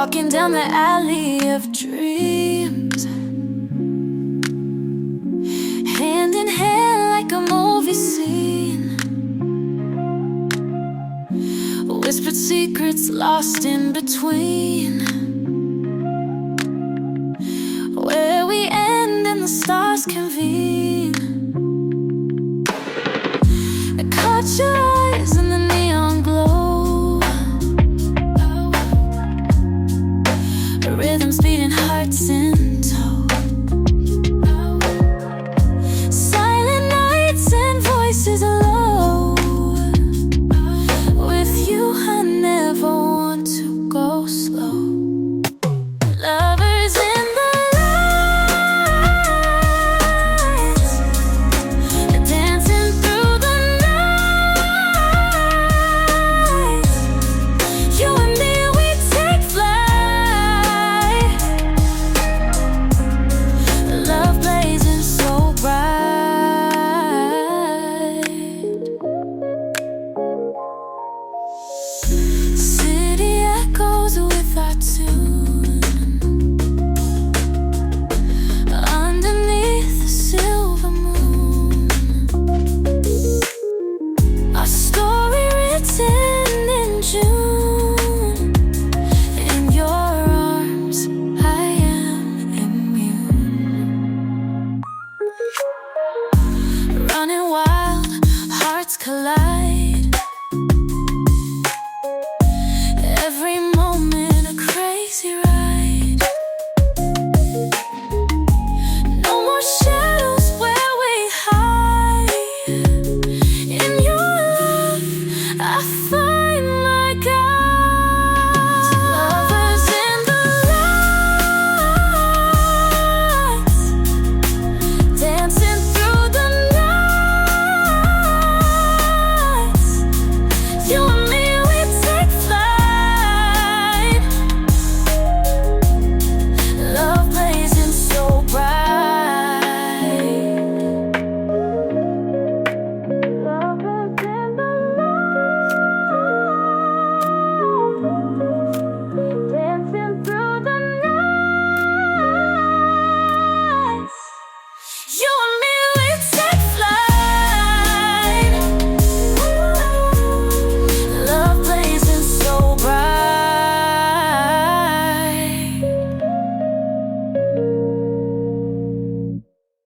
walking down the alley of dreams, hand in hand like a movie scene. Whispered secrets lost in between, where we end and the stars convene. I caught your eyes in the neon glow, rhythms beating, hearts in tow. Silent nights and voices low. With you I never want to go slow. Lovers in the lights, dancing through the night. You and me, we take flight. Love blazing so bright. City echoes with our tune, underneath the silver moon. Our story written in June. In your arms I am immune. Running wild, hearts collide.